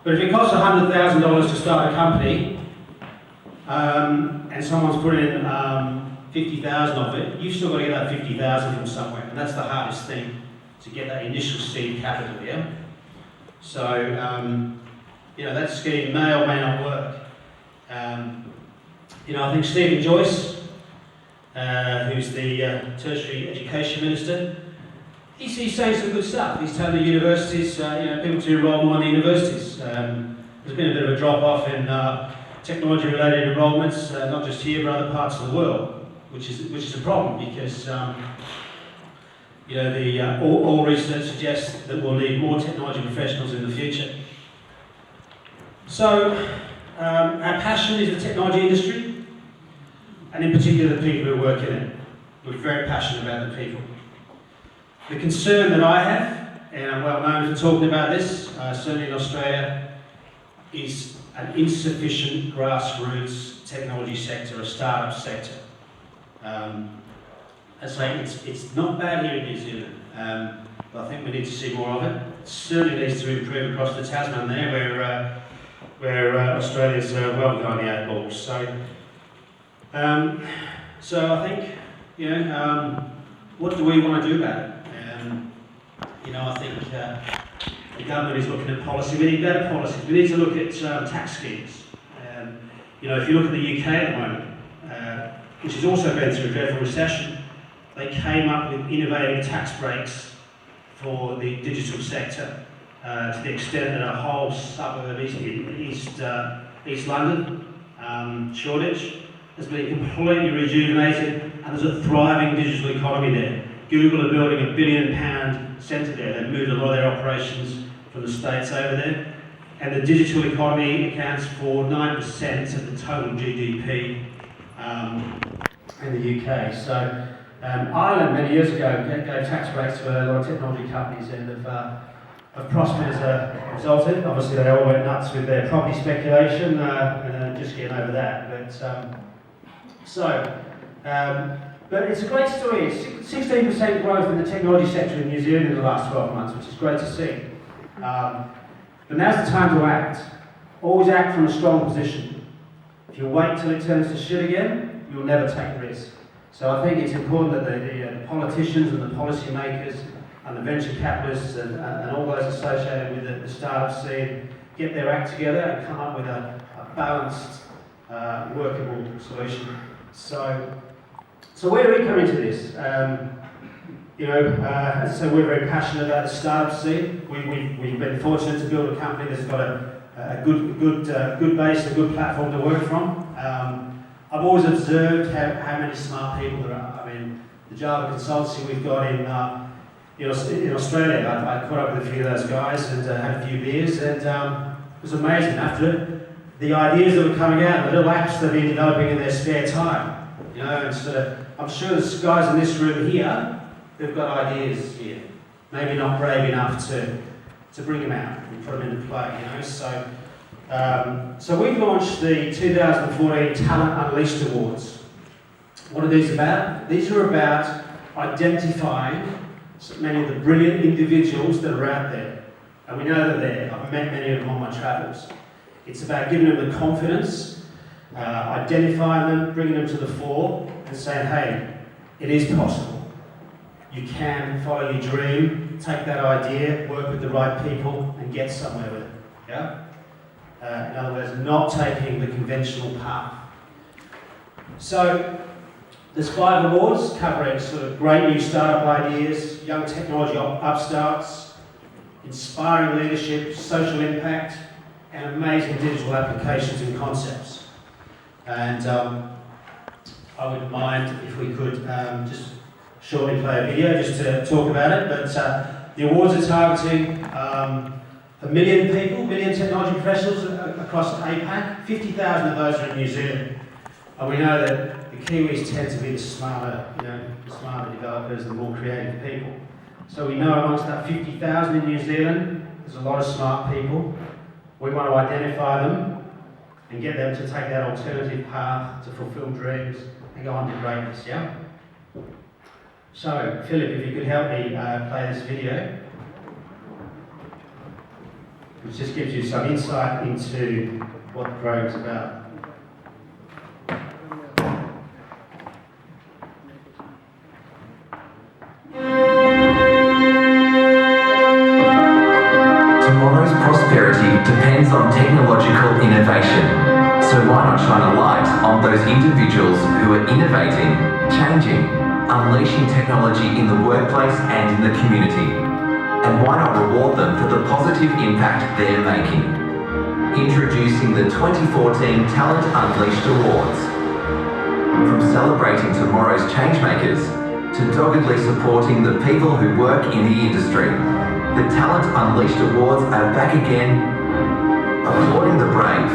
But if it costs $100,000 to start a company, and someone's put in 50,000 of it, you've still got to get that 50,000 from somewhere, and that's the hardest thing, to get that initial seed capital, yeah? So, you know, that scheme may or may not work. You know, I think Stephen Joyce, who's the Tertiary Education Minister, he's saying some good stuff. He's telling the universities, you know, people to enrol more in the universities. There's been a bit of a drop-off in technology-related enrolments, not just here but other parts of the world, which is a problem because you know, all research suggests that we'll need more technology professionals in the future. So, our passion is the technology industry, and in particular the people who work in it. We're very passionate about the people. The concern that I have, and I'm well known for talking about this, certainly in Australia, is an insufficient grassroots technology sector, a startup sector. I say it's not bad here in New Zealand, but I think we need to see more of it. It certainly needs to improve across the Tasman there, where Australia's well behind the 8 ball. So I think, you know, what do we want to do about it? You know, I think the government is looking at policy. We need better policies. We need to look at tax schemes. You know, if you look at the UK at the moment, which has also been through a dreadful recession, they came up with innovative tax breaks for the digital sector to the extent that a whole suburb, East London, Shoreditch, has been completely rejuvenated, and there's a thriving digital economy there. Google are building £1 billion centre there. They've moved a lot of their operations from the States over there. And the digital economy accounts for 9% of the total GDP in the UK. So Ireland, many years ago, gave tax breaks to a lot of technology companies and have prospered as a result of it. Obviously, they all went nuts with their property speculation, and just getting over that. But it's a great story. 16% growth in the technology sector in New Zealand in the last 12 months, which is great to see. But now's the time to act. Always act from a strong position. If you wait till it turns to shit again, you'll never take risks. So I think it's important that the politicians and the policymakers and the venture capitalists and all those associated with the startup scene get their act together and come up with a balanced, workable solution. So where do we come into this? You know, as I say, we're very passionate about the startup scene. We've been fortunate to build a company that's got a good base, a good platform to work from. I've always observed how many smart people there are. I mean, the Java consultancy we've got in Australia, I caught up with a few of those guys and had a few beers, and it was amazing. After the ideas that were coming out, the little apps they've been developing in their spare time, you know, and sort of, I'm sure there's guys in this room here who've got ideas here, maybe not brave enough to bring them out and put them into play, you know. So we've launched the 2014 Talent Unleashed Awards. What are these about? These are about identifying many of the brilliant individuals that are out there. And we know they're there. I've met many of them on my travels. It's about giving them the confidence, identifying them, bringing them to the fore, and saying, hey, it is possible. You can follow your dream, take that idea, work with the right people, and get somewhere with it. Yeah? In other words, not taking the conventional path. So, there's 5 awards covering sort of great new startup ideas, young technology upstarts, inspiring leadership, social impact, and amazing digital applications and concepts. And I wouldn't mind if we could just shortly play a video just to talk about it. But the awards are targeting a million people, million technology professionals across APAC. 50,000 of those are in New Zealand. And we know that the Kiwis tend to be the smarter developers, the more creative people. So we know amongst that 50,000 in New Zealand, there's a lot of smart people. We want to identify them and get them to take that alternative path to fulfill dreams and go on to greatness, yeah? So, Philip, if you could help me play this video. which just gives you some insight into what the program's about. Tomorrow's prosperity depends on technological innovation. So why not shine a light on those individuals who are innovating, changing, unleashing technology in the workplace and in the community? And why not reward them for the positive impact they're making? Introducing the 2014 Talent Unleashed Awards. From celebrating tomorrow's changemakers to doggedly supporting the people who work in the industry, the Talent Unleashed Awards are back again, applauding the brave,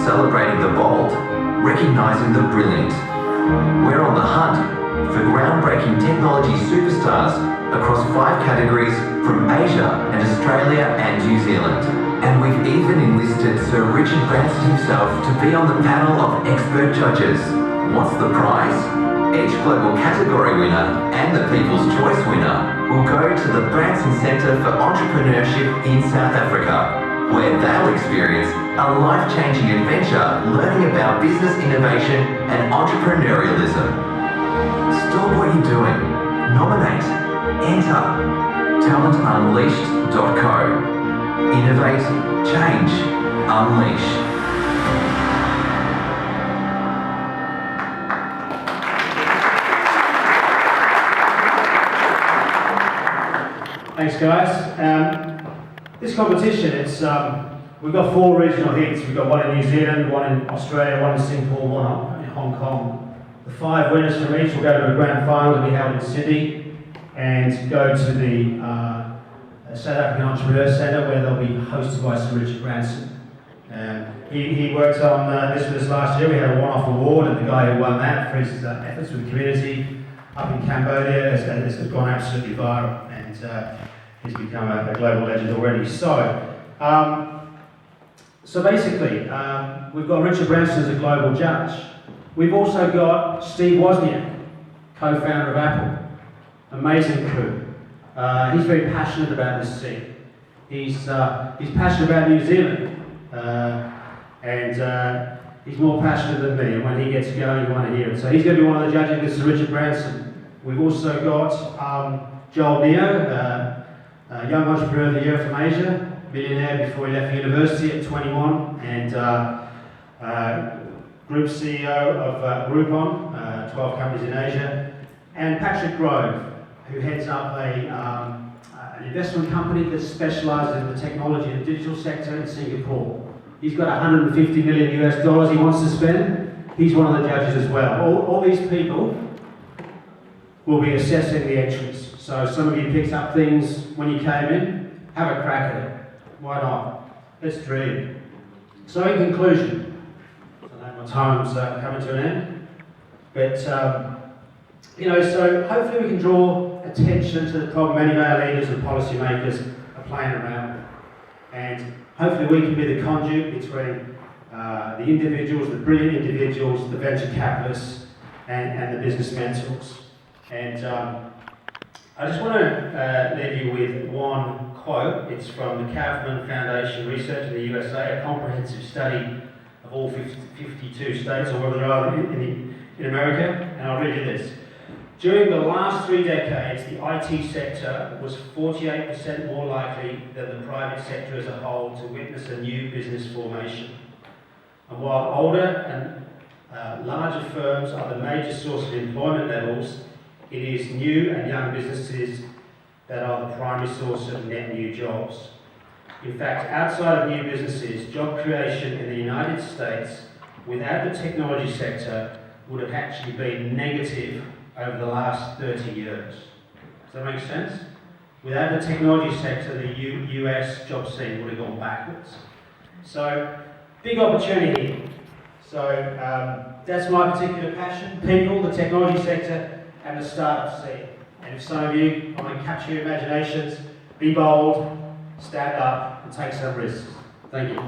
celebrating the bold, recognising the brilliant. We're on the hunt for groundbreaking technology superstars across 5 categories from Asia and Australia and New Zealand. And we've even enlisted Sir Richard Branson himself to be on the panel of expert judges. What's the prize? Each global category winner and the People's Choice winner will go to the Branson Centre for Entrepreneurship in South Africa, where they'll experience a life-changing adventure learning about business innovation and entrepreneurialism. Stop what you're doing. Nominate. Enter. TalentUnleashed.co. Innovate. Change. Unleash. Thanks, guys. This competition, we've got 4 regional heats. We've got one in New Zealand, one in Australia, one in Singapore, one in Hong Kong. The 5 winners from each will go to a grand final to be held in Sydney and go to the South African Entrepreneur Centre, where they'll be hosted by Sir Richard Branson. He worked on this with us last year. We had a one-off award, and the guy who won that for his efforts with the community up in Cambodia has gone absolutely viral, and he's become a global legend already. So basically, we've got Richard Branson as a global judge. We've also got Steve Wozniak, co-founder of Apple. Amazing crew. He's very passionate about this scene. He's passionate about New Zealand, and he's more passionate than me. And when he gets going, you want to hear it. So he's going to be one of the judges against Richard Branson. We've also got Joel Neo, Young Entrepreneur of the Year from Asia, millionaire before he left university at 21, and Group CEO of Groupon, 12 companies in Asia, and Patrick Grove, who heads up an investment company that specialises in the technology and digital sector in Singapore. He's got $150 million US he wants to spend. He's one of the judges as well. All these people will be assessing the entries. So some of you picked up things when you came in. Have a crack at it. Why not? Let's dream. So in conclusion, I know my time's coming to an end, but so hopefully we can draw attention to the problem many of our leaders and policymakers are playing around with. And hopefully we can be the conduit between the individuals, the brilliant individuals, the venture capitalists, and the business mentors. And I just want to leave you with one quote. It's from the Kaufman Foundation Research in the USA, a comprehensive study of all 52 states, or whether there are in America, and I'll read you this. During the last 3 decades, the IT sector was 48% more likely than the private sector as a whole to witness a new business formation. And while older and larger firms are the major source of employment levels, it is new and young businesses that are the primary source of net new jobs. In fact, outside of new businesses, job creation in the United States without the technology sector would have actually been negative over the last 30 years. Does that make sense? Without the technology sector, the US job scene would have gone backwards. So, big opportunity. So, that's my particular passion. People, the technology sector, and the startup scene. And if some of you want to capture your imaginations, be bold, stand up, and take some risks. Thank you.